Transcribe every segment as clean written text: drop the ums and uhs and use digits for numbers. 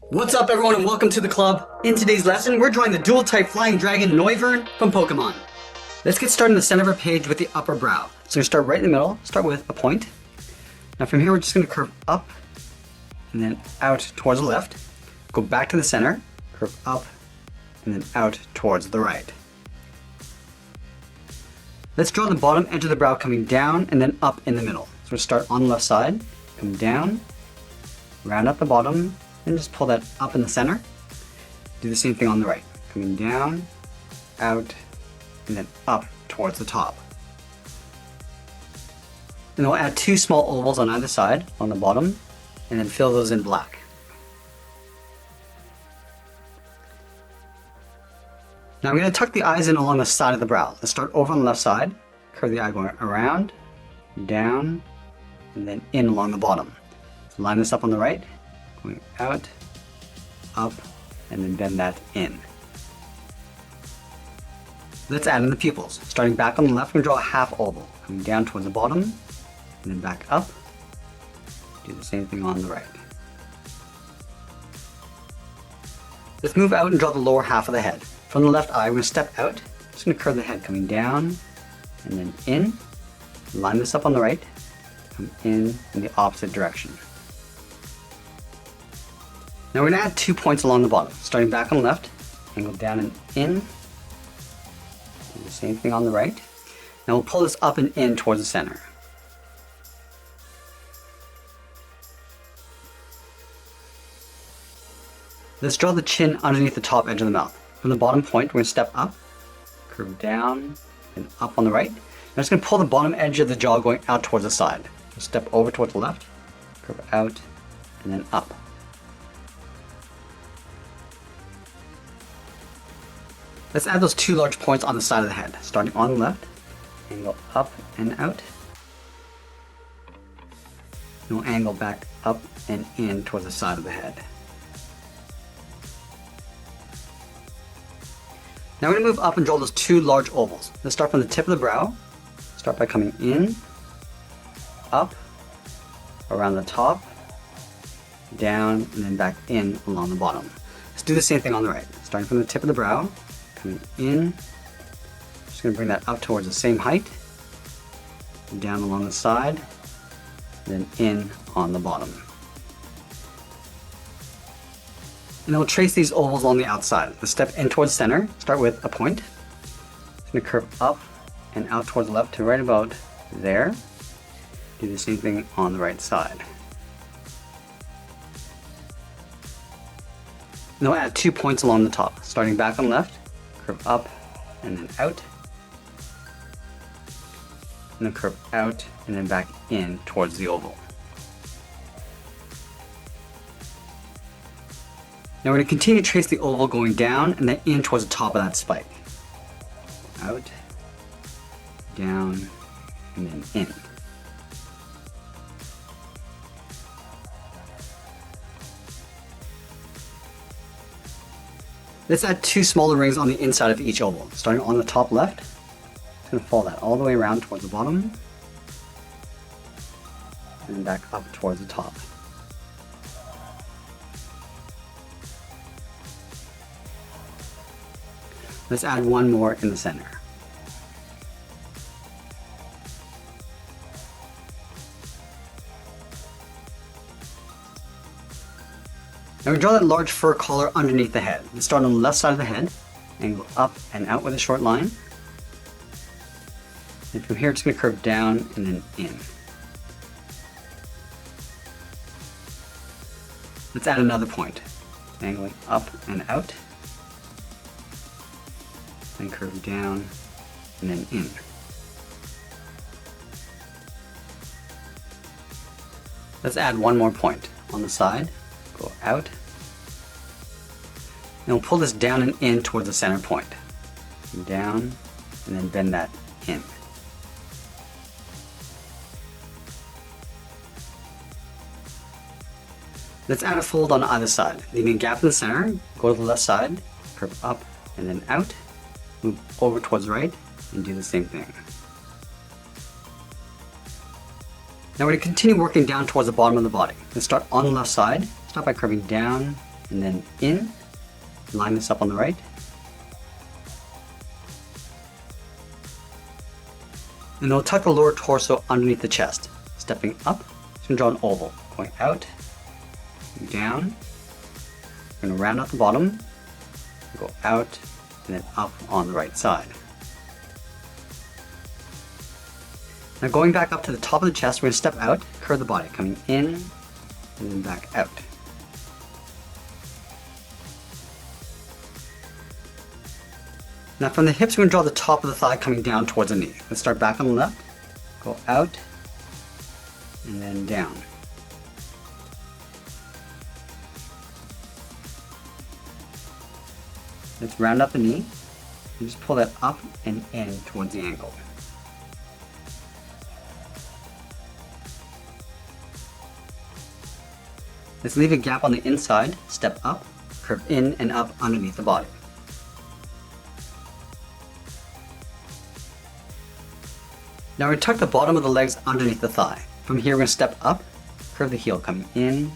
What's up everyone and welcome to the club. In today's lesson, we're drawing the dual type flying dragon Noivern from Pokemon. Let's get started in the center of our page with the upper brow. So we're going to start right in the middle, start with a point. Now from here we're just going to curve up and then out towards the left. Go back to the center, curve up and then out towards the right. Let's draw the bottom edge of the brow coming down and then up in the middle. So we'll start on the left side, come down, round out the bottom, and just pull that up in the center. Do the same thing on the right. Coming down, out, and then up towards the top. And we'll add two small ovals on either side, on the bottom, and then fill those in black. Now I'm going to tuck the eyes in along the side of the brow. Let's start over on the left side, curve the eye going around, down, and then in along the bottom. So line this up on the right, going out, up, and then bend that in. Let's add in the pupils. Starting back on the left, we're going to draw a half oval, coming down towards the bottom, and then back up. Do the same thing on the right. Let's move out and draw the lower half of the head. From the left eye, we're going to step out, just going to curve the head coming down, and then in. Line this up on the right, come in the opposite direction. Now we're going to add 2 points along the bottom. Starting back on the left, angle down and in. Do the same thing on the right. Now we'll pull this up and in towards the center. Let's draw the chin underneath the top edge of the mouth. From the bottom point, we're going to step up, curve down, and up on the right. I'm just going to pull the bottom edge of the jaw going out towards the side. So step over towards the left, curve out, and then up. Let's add those 2 large points on the side of the head. Starting on the left, angle up and out. And we'll angle back up and in towards the side of the head. Now we're going to move up and draw those 2 large ovals. Let's start from the tip of the brow. Start by coming in, up, around the top, down, and then back in along the bottom. Let's do the same thing on the right. Starting from the tip of the brow, coming in, just going to bring that up towards the same height, down along the side, then in on the bottom. And then we'll trace these ovals along the outside. Let's step in towards center, start with a point. Just going to curve up and out towards the left to right about there. Do the same thing on the right side. And we'll add 2 points along the top. Starting back on the left, curve up and then out. And then curve out and then back in towards the oval. Now we're going to continue to trace the oval going down and then in towards the top of that spike. Out, down, and then in. Let's add 2 smaller rings on the inside of each oval. Starting on the top left, just going to follow that all the way around towards the bottom, and then back up towards the top. Let's add 1 more in the center. Now we draw that large fur collar underneath the head. Let's start on the left side of the head, angle up and out with a short line. And from here it's going to curve down and then in. Let's add another point, angling up and out. Then curve down and then in. Let's add 1 more point on the side, go out, and we'll pull this down and in towards the center point. Down and then bend that in. Let's add a fold on either side, leaving a gap in the center, go to the left side, curve up and then out. Move over towards the right and do the same thing. Now we're going to continue working down towards the bottom of the body. Let's start on the left side. Start by curving down and then in. Line this up on the right. And we'll tuck the lower torso underneath the chest. Stepping up, it's going to draw an oval. Going out, down. We're going to round out the bottom, go out, and then up on the right side. Now going back up to the top of the chest, we're going to step out, curve the body, coming in, and then back out. Now from the hips, we're going to draw the top of the thigh coming down towards the knee. Let's start back on the left, go out, and then down. Let's round up the knee, and just pull that up and in towards the ankle. Let's leave a gap on the inside, step up, curve in and up underneath the body. Now we're going to tuck the bottom of the legs underneath the thigh. From here we're going to step up, curve the heel coming in,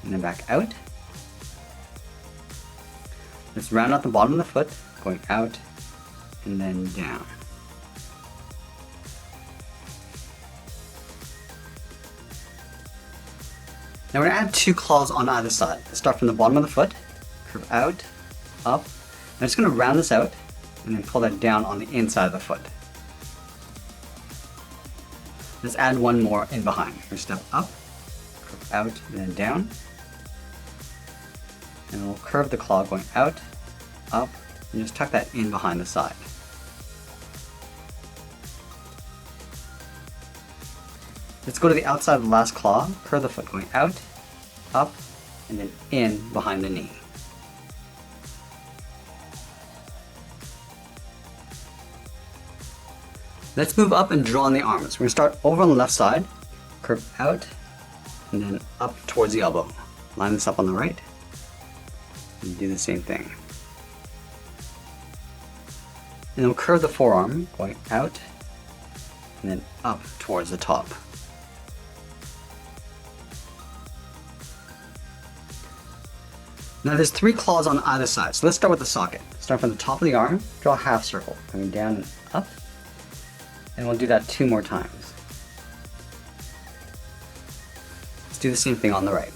and then back out. Let's round out the bottom of the foot, going out, and then down. Now we're going to add 2 claws on either side. Let's start from the bottom of the foot, curve out, up. I'm just going to round this out, and then pull that down on the inside of the foot. Let's add 1 more in behind. We're going to step up, curve out, and then down. And we'll curve the claw going out, up, and just tuck that in behind the side. Let's go to the outside of the last claw, curve the foot going out, up, and then in behind the knee. Let's move up and draw on the arms. We're going to start over on the left side, curve out, and then up towards the elbow. Line this up on the right, and do the same thing. And then we'll curve the forearm, going out, and then up towards the top. Now there's 3 claws on either side, so let's start with the socket. Start from the top of the arm, draw a half circle, coming down and up. And we'll do that 2 more times. Let's do the same thing on the right.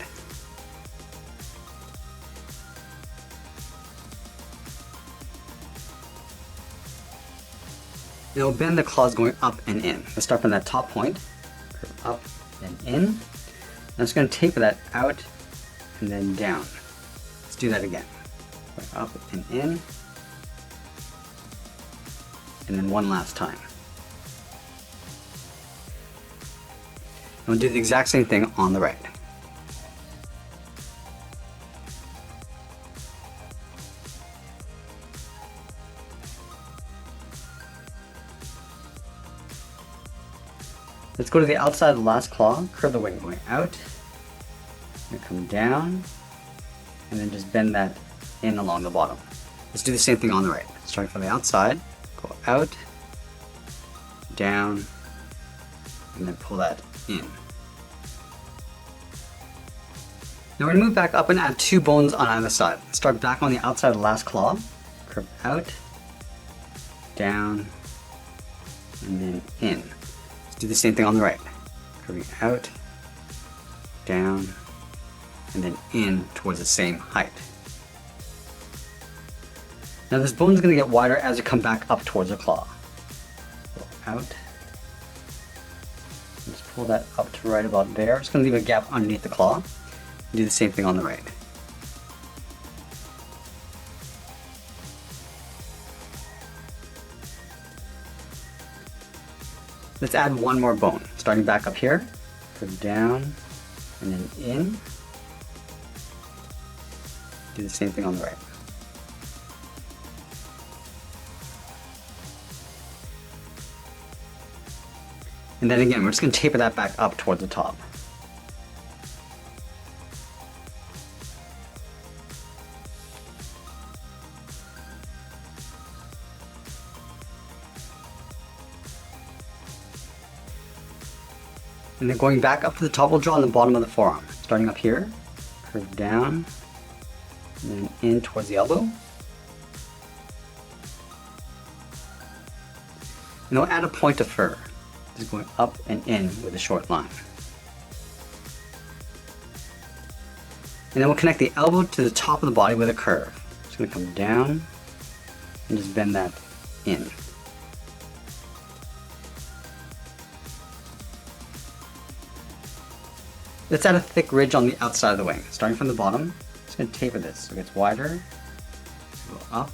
Now we'll bend the claws going up and in. Let's start from that top point, curve up and in. I'm just going to taper that out and then down. Let's do that again. Going up and in. And then 1 last time. And we'll do the exact same thing on the right. Let's go to the outside of the last claw, curve the wing going out, and come down, and then just bend that in along the bottom. Let's do the same thing on the right. Starting from the outside, go out, down, and then pull that in. Now we're going to move back up and add 2 bones on either side. Start back on the outside of the last claw, curve out, down, and then in. Let's do the same thing on the right. Curving out, down, and then in towards the same height. Now this bone is going to get wider as you come back up towards the claw. Go out. Just pull that up to right about there. Just going to leave a gap underneath the claw. Do the same thing on the right. Let's add 1 more bone. Starting back up here, curve down, and then in. Do the same thing on the right. And then again, we're just going to taper that back up towards the top. And then going back up to the top, we'll draw on the bottom of the forearm. Starting up here, curve down, and then in towards the elbow. And we'll add a point of fur, just going up and in with a short line. And then we'll connect the elbow to the top of the body with a curve. Just going to come down and just bend that in. Let's add a thick ridge on the outside of the wing. Starting from the bottom, just going to taper this so it gets wider, go up,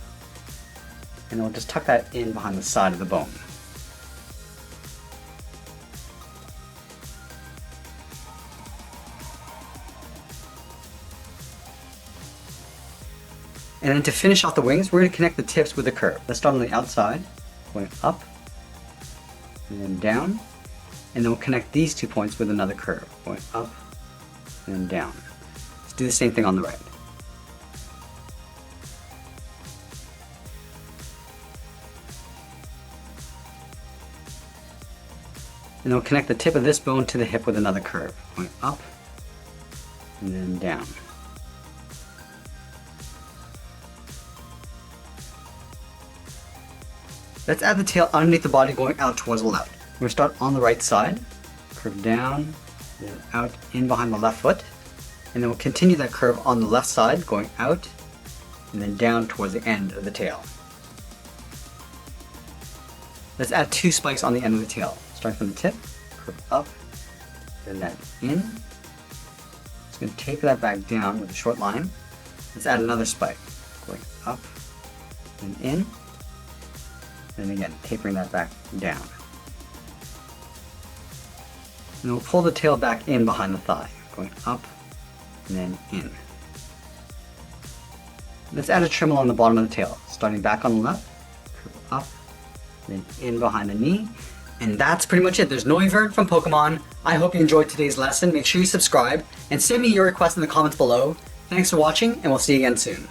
and then we'll just tuck that in behind the side of the bone. And then to finish off the wings, we're going to connect the tips with a curve. Let's start on the outside, going up, and then down, and then we'll connect these 2 points with another curve, going up, and then down. Let's do the same thing on the right. And then we'll connect the tip of this bone to the hip with another curve, going up, and then down. Let's add the tail underneath the body going out towards the left. We're going to start on the right side, curve down, then out in behind the left foot, and then we'll continue that curve on the left side going out and then down towards the end of the tail. Let's add 2 spikes on the end of the tail. Starting from the tip, curve up, then that in. Just going to taper that back down with a short line. Let's add another spike, going up and in. And again, tapering that back down. And we'll pull the tail back in behind the thigh, going up and then in. Let's add a trim along the bottom of the tail, starting back on the left, curve up, then in behind the knee. And that's pretty much it. There's Noivern from Pokemon. I hope you enjoyed today's lesson. Make sure you subscribe and send me your requests in the comments below. Thanks for watching, and we'll see you again soon.